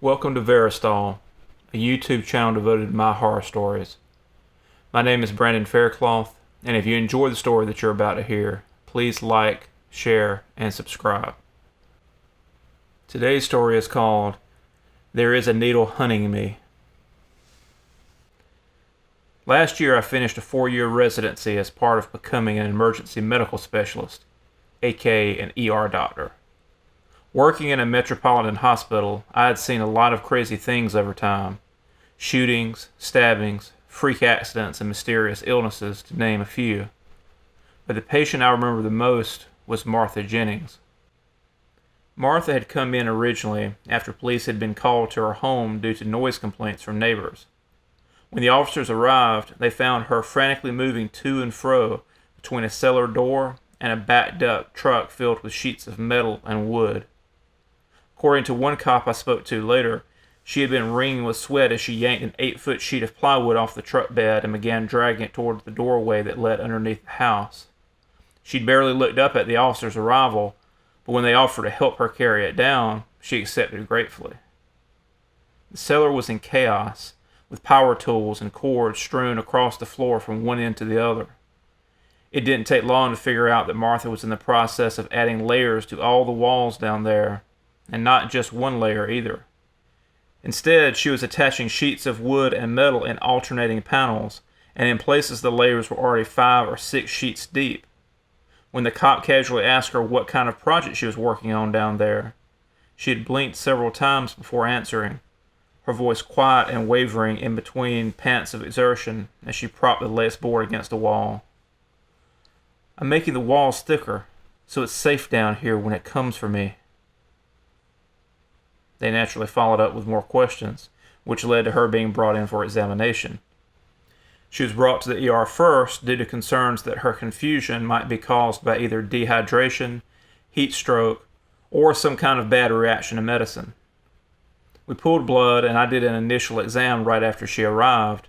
Welcome to Verastahl, a YouTube channel devoted to my horror stories. My name is Brandon Faircloth, and if you enjoy the story that you're about to hear, please like, share, and subscribe. Today's story is called There Is a Needle Hunting Me. Last year I finished a 4-year residency as part of becoming an emergency medical specialist, aka an ER doctor. Working in a metropolitan hospital, I had seen a lot of crazy things over time. Shootings, stabbings, freak accidents, and mysterious illnesses, to name a few. But the patient I remember the most was Martha Jennings. Martha had come in originally after police had been called to her home due to noise complaints from neighbors. When the officers arrived, they found her frantically moving to and fro between a cellar door and a backed up truck filled with sheets of metal and wood. According to one cop I spoke to later, she had been wringing with sweat as she yanked an 8-foot sheet of plywood off the truck bed and began dragging it toward the doorway that led underneath the house. She'd barely looked up at the officer's arrival, but when they offered to help her carry it down, she accepted gratefully. The cellar was in chaos, with power tools and cords strewn across the floor from one end to the other. It didn't take long to figure out that Martha was in the process of adding layers to all the walls down there, and not just one layer either. Instead, she was attaching sheets of wood and metal in alternating panels, and in places the layers were already 5 or 6 sheets deep. When the cop casually asked her what kind of project she was working on down there, she had blinked several times before answering, her voice quiet and wavering in between pants of exertion as she propped the latest board against the wall. "I'm making the walls thicker, so it's safe down here when it comes for me." They naturally followed up with more questions, which led to her being brought in for examination. She was brought to the ER first due to concerns that her confusion might be caused by either dehydration, heat stroke, or some kind of bad reaction to medicine. We pulled blood and I did an initial exam right after she arrived,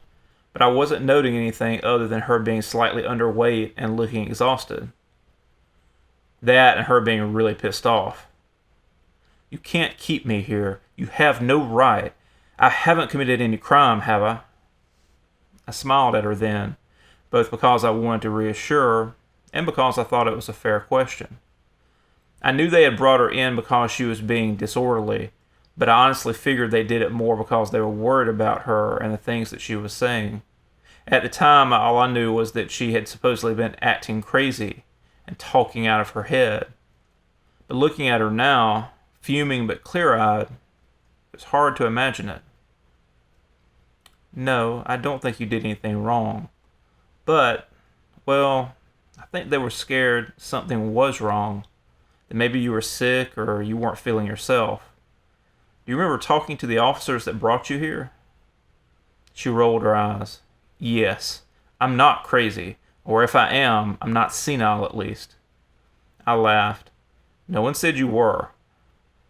but I wasn't noting anything other than her being slightly underweight and looking exhausted. That and her being really pissed off. "You can't keep me here. You have no right. I haven't committed any crime, have I?" I smiled at her then, both because I wanted to reassure her and because I thought it was a fair question. I knew they had brought her in because she was being disorderly, but I honestly figured they did it more because they were worried about her and the things that she was saying. At the time, all I knew was that she had supposedly been acting crazy and talking out of her head. But looking at her now, fuming but clear-eyed, it's hard to imagine it. "No, I don't think you did anything wrong. But, well, I think they were scared something was wrong. That maybe you were sick or you weren't feeling yourself. Do you remember talking to the officers that brought you here?" She rolled her eyes. "Yes, I'm not crazy, or if I am, I'm not senile at least." I laughed. "No one said you were.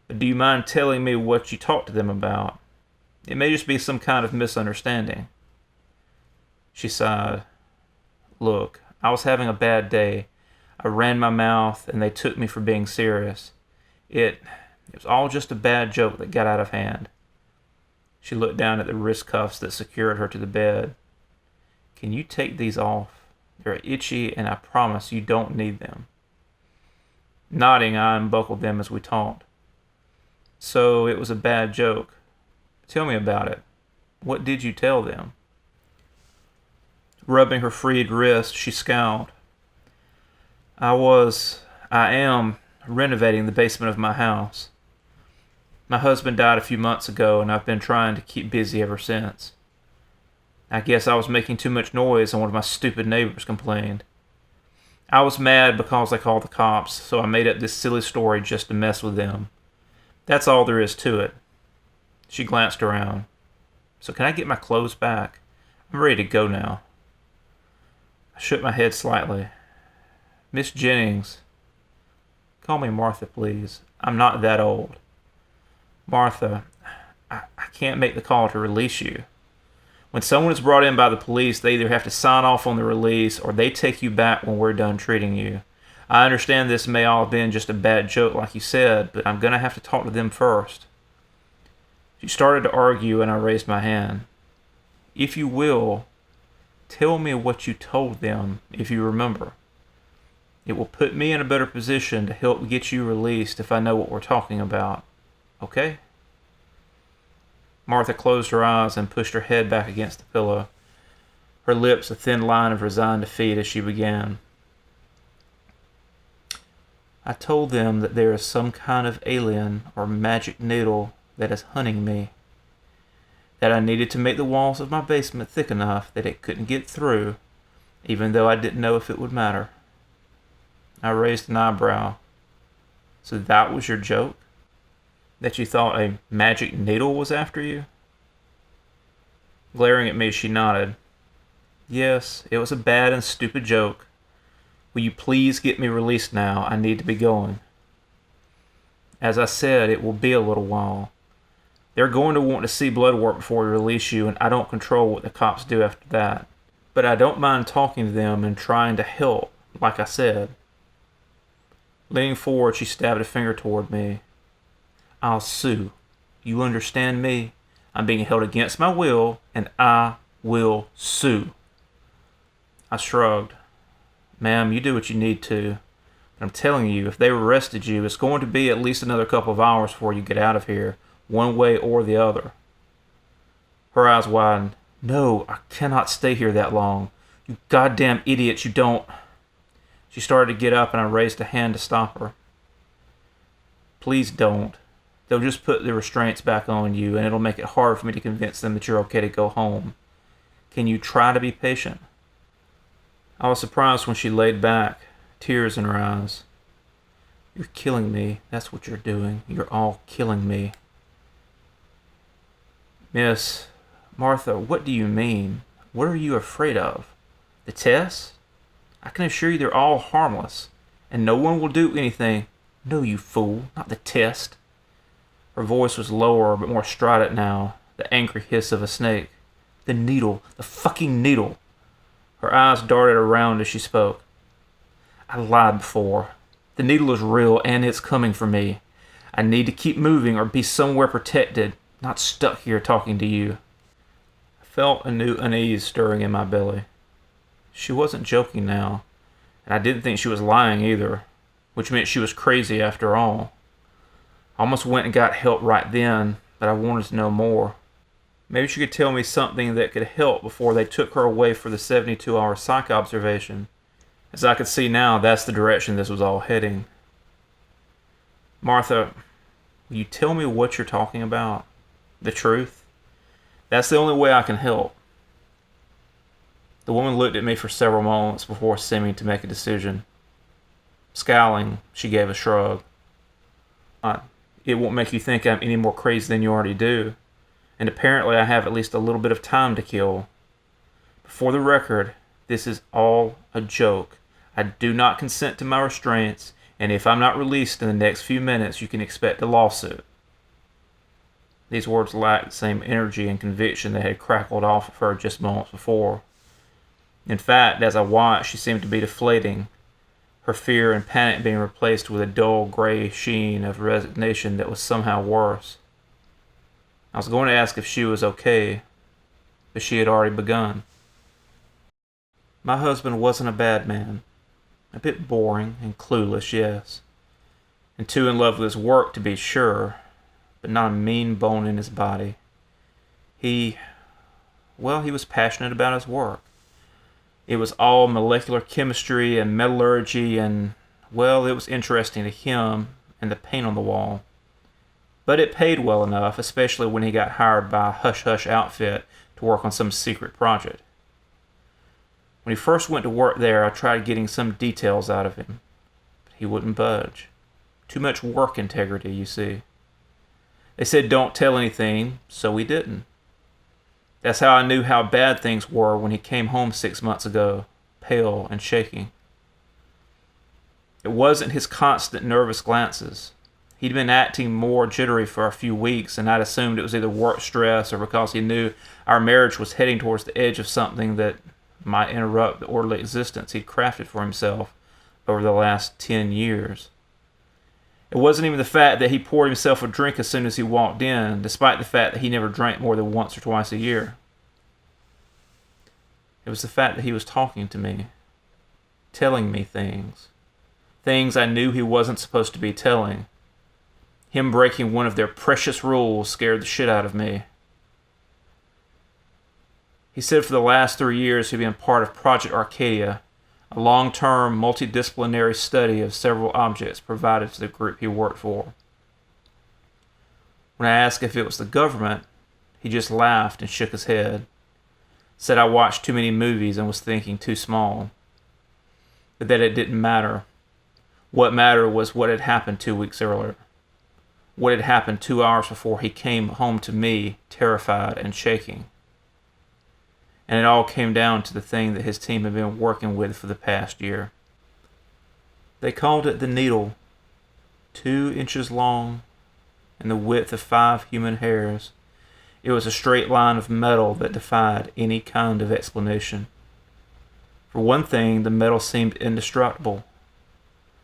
But do you mind telling me what you talked to them about? It may just be some kind of misunderstanding." She sighed. "Look, I was having a bad day. I ran my mouth and they took me for being serious. It was all just a bad joke that got out of hand." She looked down at the wrist cuffs that secured her to the bed. "Can you take these off? They're itchy and I promise you don't need them." Nodding, I unbuckled them as we talked. "So it was a bad joke. Tell me about it. What did you tell them?" Rubbing her freed wrist, she scowled. I am renovating the basement of my house. My husband died a few months ago and I've been trying to keep busy ever since. I guess I was making too much noise and one of my stupid neighbors complained. I was mad because they called the cops, so I made up this silly story just to mess with them. That's all there is to it." She glanced around. "So can I get my clothes back? I'm ready to go now." I shook my head slightly. "Miss Jennings." "Call me Martha, please. I'm not that old." "Martha, I can't make the call to release you. When someone is brought in by the police, they either have to sign off on the release or they take you back when we're done treating you. I understand this may all have been just a bad joke like you said, but I'm going to have to talk to them first." She started to argue, and I raised my hand. If you will, tell me what you told them, if you remember. It will put me in a better position to help get you released if I know what we're talking about. Okay? Martha closed her eyes and pushed her head back against the pillow, her lips a thin line of resigned defeat as she began. I told them that there is some kind of alien or magic needle that is hunting me, that I needed to make the walls of my basement thick enough that it couldn't get through, even though I didn't know if it would matter. I raised an eyebrow. So that was your joke? That you thought a magic needle was after you? Glaring at me, she nodded. Yes, it was a bad and stupid joke. Will you please get me released now? I need to be going. As I said, it will be a little while. They're going to want to see blood work before we release you, and I don't control what the cops do after that. But I don't mind talking to them and trying to help, like I said. Leaning forward, she stabbed a finger toward me. I'll sue. You understand me? I'm being held against my will, and I will sue. I shrugged. Ma'am, you do what you need to. But I'm telling you, if they arrested you, it's going to be at least another couple of hours before you get out of here, one way or the other. Her eyes widened. No, I cannot stay here that long. You goddamn idiots, you don't... She started to get up, and I raised a hand to stop her. Please don't. They'll just put the restraints back on you, and it'll make it hard for me to convince them that you're okay to go home. Can you try to be patient? I was surprised when she laid back, tears in her eyes. You're killing me. That's what you're doing. You're all killing me. Miss Martha, what do you mean? What are you afraid of? The test? I can assure you they're all harmless, and no one will do anything. No, you fool, not the test. Her voice was lower, but more strident now, the angry hiss of a snake. The needle, the fucking needle. Her eyes darted around as she spoke. I lied before. The needle is real, and it's coming for me. I need to keep moving or be somewhere protected, not stuck here talking to you. I felt a new unease stirring in my belly. She wasn't joking now, and I didn't think she was lying either, which meant she was crazy after all. I almost went and got help right then, but I wanted to know more. Maybe she could tell me something that could help before they took her away for the 72-hour psych observation. As I could see now, that's the direction this was all heading. Martha, will you tell me what you're talking about? The truth? That's the only way I can help. The woman looked at me for several moments before seeming to make a decision. Scowling, she gave a shrug. It won't make you think I'm any more crazy than you already do, and apparently I have at least a little bit of time to kill. But for the record, this is all a joke. I do not consent to my restraints, and if I'm not released in the next few minutes, you can expect a lawsuit. These words lacked the same energy and conviction that had crackled off of her just moments before. In fact, as I watched, she seemed to be deflating, her fear and panic being replaced with a dull gray sheen of resignation that was somehow worse. I was going to ask if she was okay, but she had already begun. My husband wasn't a bad man. A bit boring and clueless, yes. And too in love with his work to be sure, but not a mean bone in his body. He was passionate about his work. It was all molecular chemistry and metallurgy and, it was interesting to him and the paint on the wall. But it paid well enough, especially when he got hired by a hush-hush outfit to work on some secret project. When he first went to work there, I tried getting some details out of him, but he wouldn't budge. Too much work integrity, you see. They said don't tell anything, so we didn't. That's how I knew how bad things were when he came home 6 months ago, pale and shaking. It wasn't his constant nervous glances. He'd been acting more jittery for a few weeks, and I'd assumed it was either work stress or because he knew our marriage was heading towards the edge of something that might interrupt the orderly existence he'd crafted for himself over the last 10 years. It wasn't even the fact that he poured himself a drink as soon as he walked in, despite the fact that he never drank more than once or twice a year. It was the fact that he was talking to me, telling me things. Things I knew he wasn't supposed to be telling. Him breaking one of their precious rules scared the shit out of me. He said for the last 3 years he'd been part of Project Arcadia, a long-term, multidisciplinary study of several objects provided to the group he worked for. When I asked if it was the government, he just laughed and shook his head. Said I watched too many movies and was thinking too small. But that it didn't matter. What mattered was what had happened 2 weeks earlier. What had happened 2 hours before he came home to me, terrified and shaking. And it all came down to the thing that his team had been working with for the past year. They called it the needle, 2 inches long and the width of 5 human hairs. It was a straight line of metal that defied any kind of explanation. For one thing, the metal seemed indestructible.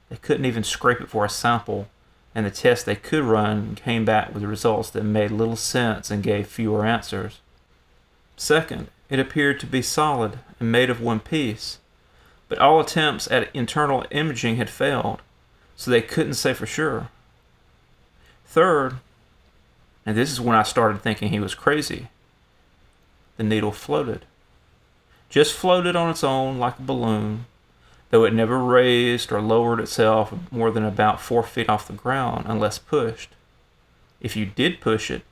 They couldn't even scrape it for a sample, and the tests they could run came back with results that made little sense and gave fewer answers. Second, it appeared to be solid and made of one piece, but all attempts at internal imaging had failed, so they couldn't say for sure. Third, and this is when I started thinking he was crazy, the needle floated. Just floated on its own like a balloon, though it never raised or lowered itself more than about 4 feet off the ground unless pushed. If you did push it,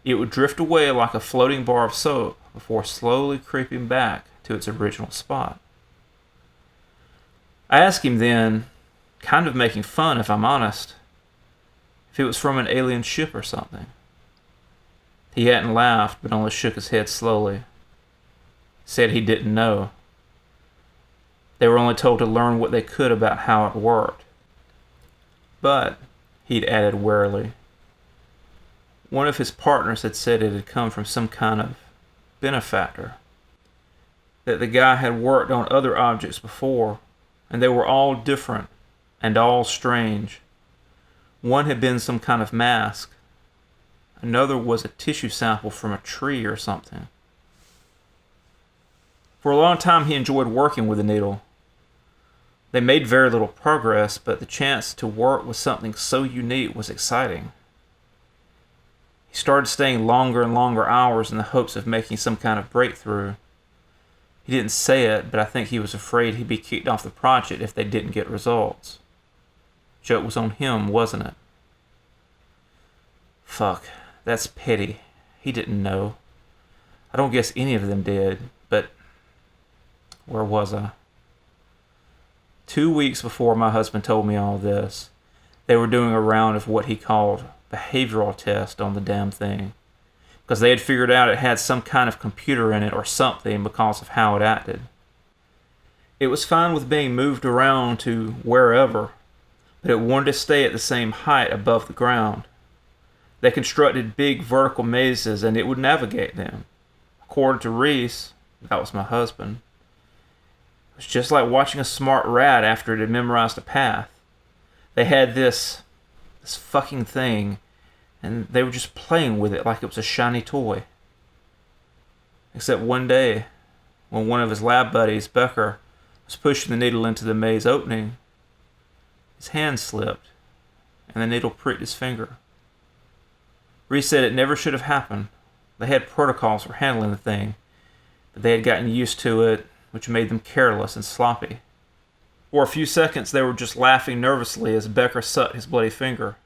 it would drift away like a floating bar of soap before slowly creeping back to its original spot. I asked him then, kind of making fun if I'm honest, if it was from an alien ship or something. He hadn't laughed, but only shook his head slowly. Said he didn't know. They were only told to learn what they could about how it worked. But, he'd added warily, one of his partners had said it had come from some kind of benefactor. That the guy had worked on other objects before, and they were all different and all strange. One had been some kind of mask. Another was a tissue sample from a tree or something. For a long time he enjoyed working with the needle. They made very little progress, but the chance to work with something so unique was exciting. He started staying longer and longer hours in the hopes of making some kind of breakthrough. He didn't say it, but I think he was afraid he'd be kicked off the project if they didn't get results. Joke was on him, wasn't it? Fuck, that's petty. He didn't know. I don't guess any of them did, but where was I? 2 weeks before my husband told me all this, they were doing a round of what he called behavioral test on the damn thing, because they had figured out it had some kind of computer in it or something because of how it acted. It was fine with being moved around to wherever, but it wanted to stay at the same height above the ground. They constructed big vertical mazes and it would navigate them. According to Reese, that was my husband, it was just like watching a smart rat after it had memorized a path. They had this fucking thing, and they were just playing with it like it was a shiny toy. Except one day, when one of his lab buddies, Becker, was pushing the needle into the maze opening, his hand slipped, and the needle pricked his finger. Reese said it never should have happened. They had protocols for handling the thing, but they had gotten used to it, which made them careless and sloppy. For a few seconds they were just laughing nervously as Becker sucked his bloody finger.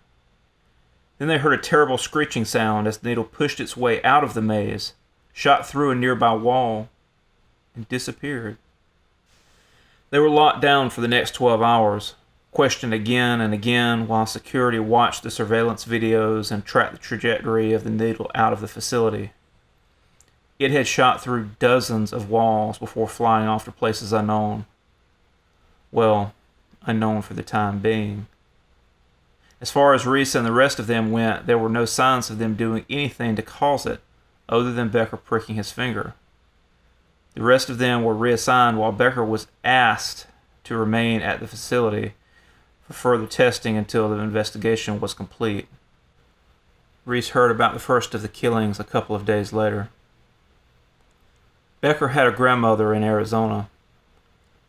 Then they heard a terrible screeching sound as the needle pushed its way out of the maze, shot through a nearby wall, and disappeared. They were locked down for the next 12 hours, questioned again and again while security watched the surveillance videos and tracked the trajectory of the needle out of the facility. It had shot through dozens of walls before flying off to places unknown. Well, unknown for the time being. As far as Reese and the rest of them went, there were no signs of them doing anything to cause it, other than Becker pricking his finger. The rest of them were reassigned while Becker was asked to remain at the facility for of further testing until the investigation was complete. Reese heard about the first of the killings a couple of days later. Becker had a grandmother in Arizona.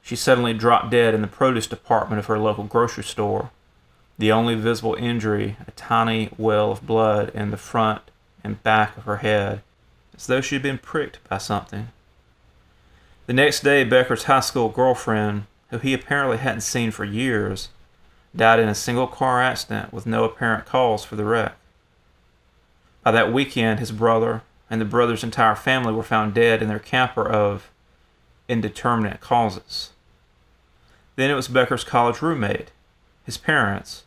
She suddenly dropped dead in the produce department of her local grocery store. The only visible injury, a tiny well of blood in the front and back of her head, as though she had been pricked by something. The next day, Becker's high school girlfriend, who he apparently hadn't seen for years, died in a single car accident with no apparent cause for the wreck. By that weekend, his brother and the brother's entire family were found dead in their camper of indeterminate causes. Then it was Becker's college roommate, his parents,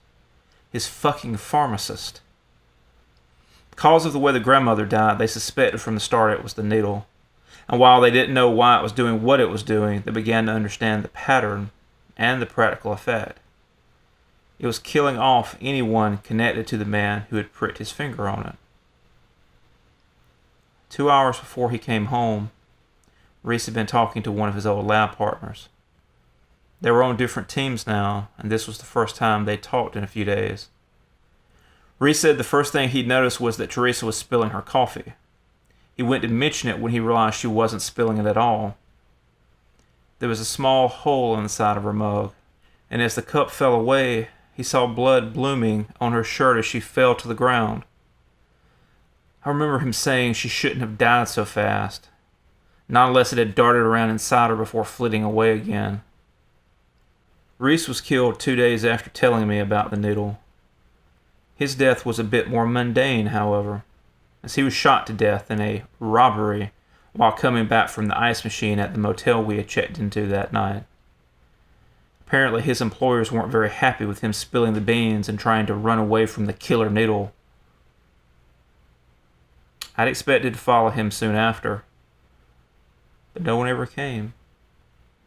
his fucking pharmacist. Because of the way the grandmother died, they suspected from the start it was the needle. And while they didn't know why it was doing what it was doing, they began to understand the pattern and the practical effect. It was killing off anyone connected to the man who had pricked his finger on it. 2 hours before he came home, Reese had been talking to one of his old lab partners. They were on different teams now, and this was the first time they'd talked in a few days. Reese said the first thing he'd noticed was that Teresa was spilling her coffee. He went to mention it when he realized she wasn't spilling it at all. There was a small hole in the side of her mug, and as the cup fell away, he saw blood blooming on her shirt as she fell to the ground. I remember him saying she shouldn't have died so fast, not unless it had darted around inside her before flitting away again. Reese was killed 2 days after telling me about the needle. His death was a bit more mundane, however, as he was shot to death in a robbery while coming back from the ice machine at the motel we had checked into that night. Apparently his employers weren't very happy with him spilling the beans and trying to run away from the killer needle. I'd expected to follow him soon after, but no one ever came.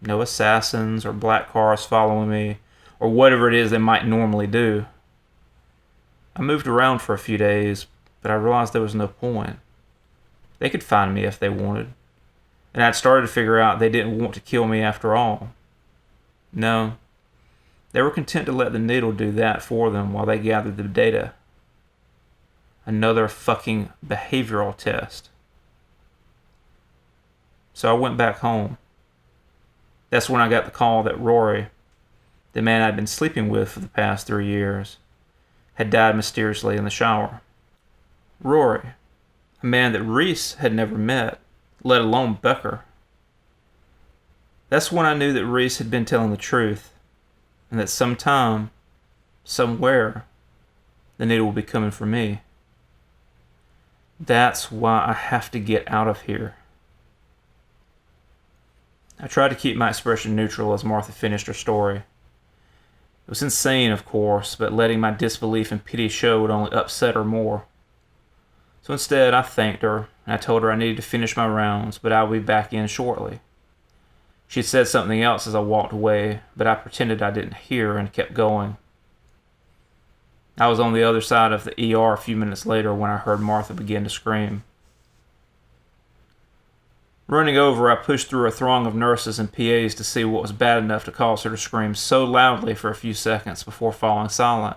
No assassins or black cars following me, or whatever it is they might normally do. I moved around for a few days, but I realized there was no point. They could find me if they wanted, and I'd started to figure out they didn't want to kill me after all. No, they were content to let the needle do that for them while they gathered the data. Another fucking behavioral test. So I went back home. That's when I got the call that Rory, the man I'd been sleeping with for the past 3 years, had died mysteriously in the shower. Rory, a man that Reese had never met, let alone Becker. That's when I knew that Reese had been telling the truth, and that sometime, somewhere, the needle will be coming for me. That's why I have to get out of here. I tried to keep my expression neutral as Martha finished her story. It was insane, of course, but letting my disbelief and pity show would only upset her more. So instead, I thanked her, and I told her I needed to finish my rounds, but I would be back in shortly. She had said something else as I walked away, but I pretended I didn't hear and kept going. I was on the other side of the ER a few minutes later when I heard Martha begin to scream. Running over, I pushed through a throng of nurses and PAs to see what was bad enough to cause her to scream so loudly for a few seconds before falling silent.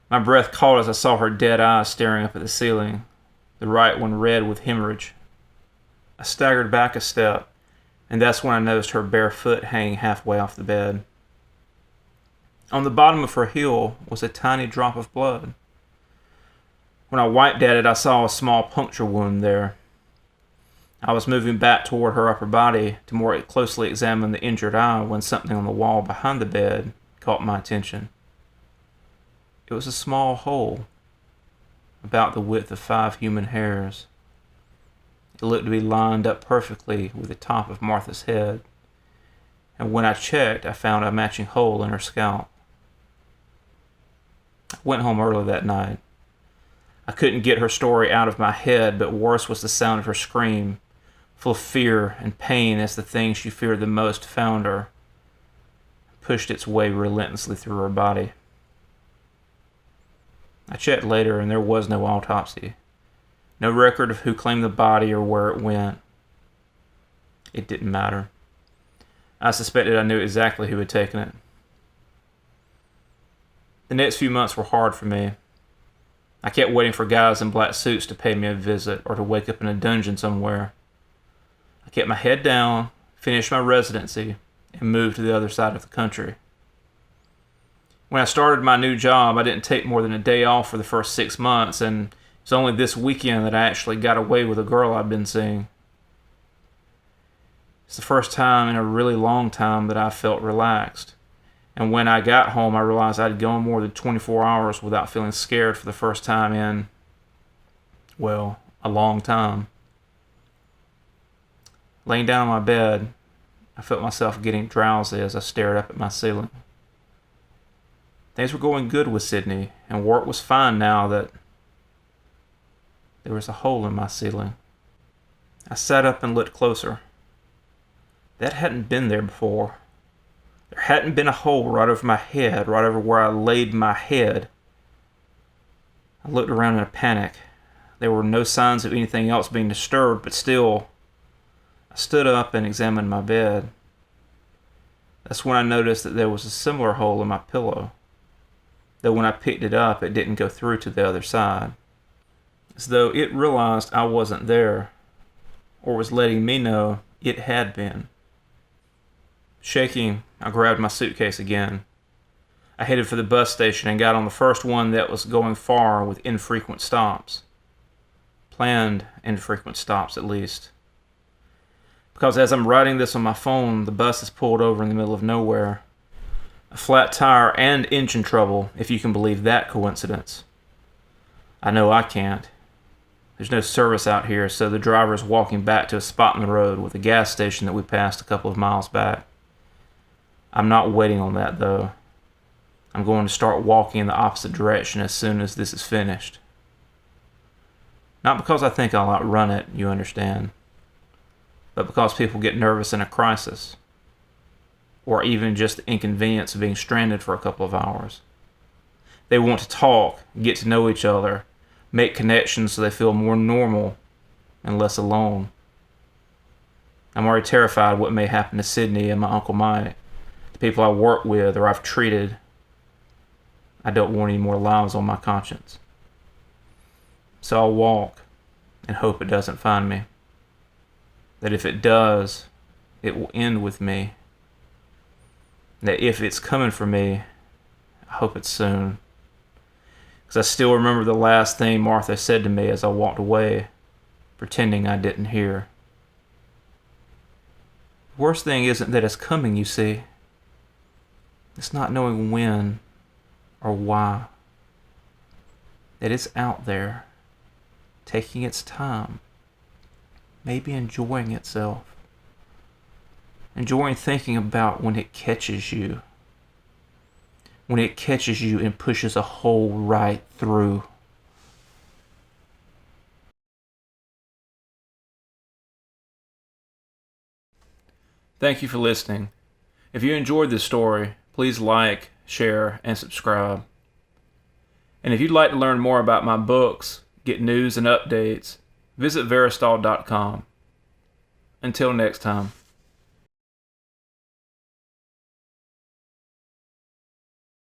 My breath caught as I saw her dead eyes staring up at the ceiling, the right one red with hemorrhage. I staggered back a step, and that's when I noticed her bare foot hanging halfway off the bed. On the bottom of her heel was a tiny drop of blood. When I wiped at it, I saw a small puncture wound there. I was moving back toward her upper body to more closely examine the injured eye when something on the wall behind the bed caught my attention. It was a small hole, about the width of 5 human hairs. It looked to be lined up perfectly with the top of Martha's head, and when I checked, I found a matching hole in her scalp. I went home early that night. I couldn't get her story out of my head, but worse was the sound of her scream, full of fear and pain as the thing she feared the most found her, pushed its way relentlessly through her body. I checked later, and there was no autopsy. No record of who claimed the body or where it went. It didn't matter. I suspected I knew exactly who had taken it. The next few months were hard for me. I kept waiting for guys in black suits to pay me a visit or to wake up in a dungeon somewhere. I kept my head down, finished my residency, and moved to the other side of the country. When I started my new job, I didn't take more than a day off for the first 6 months, and it was only this weekend that I actually got away with a girl I'd been seeing. It's the first time in a really long time that I felt relaxed. And when I got home, I realized I'd gone more than 24 hours without feeling scared for the first time in, well, a long time. Laying down on my bed, I felt myself getting drowsy as I stared up at my ceiling. Things were going good with Sydney, and work was fine now that there was a hole in my ceiling. I sat up and looked closer. That hadn't been there before. There hadn't been a hole right over my head, right over where I laid my head. I looked around in a panic. There were no signs of anything else being disturbed, but still, I stood up and examined my bed. That's when I noticed that there was a similar hole in my pillow, though when I picked it up, it didn't go through to the other side. As though it realized I wasn't there, or was letting me know it had been. Shaking, I grabbed my suitcase again. I headed for the bus station and got on the first one that was going far with infrequent stops. Planned infrequent stops, at least. Because as I'm writing this on my phone, the bus is pulled over in the middle of nowhere. A flat tire and engine trouble, if you can believe that coincidence. I know I can't. There's no service out here, so the driver is walking back to a spot in the road with a gas station that we passed a couple of miles back. I'm not waiting on that, though. I'm going to start walking in the opposite direction as soon as this is finished. Not because I think I'll outrun it, you understand, but because people get nervous in a crisis, or even just the inconvenience of being stranded for a couple of hours. They want to talk, get to know each other, make connections so they feel more normal and less alone. I'm already terrified what may happen to Sydney and my Uncle Mike, the people I work with or I've treated. I don't want any more lives on my conscience. So I'll walk and hope it doesn't find me. That if it does, it will end with me. That if it's coming for me, I hope it's soon. Because I still remember the last thing Martha said to me as I walked away, pretending I didn't hear. The worst thing isn't that it's coming, you see. It's not knowing when or why. That it's out there, taking its time, maybe enjoying itself. Enjoying thinking about when it catches you. When it catches you and pushes a hole right through. Thank you for listening. If you enjoyed this story, please like, share, and subscribe. And if you'd like to learn more about my books, get news and updates, visit Verastahl.com. Until next time.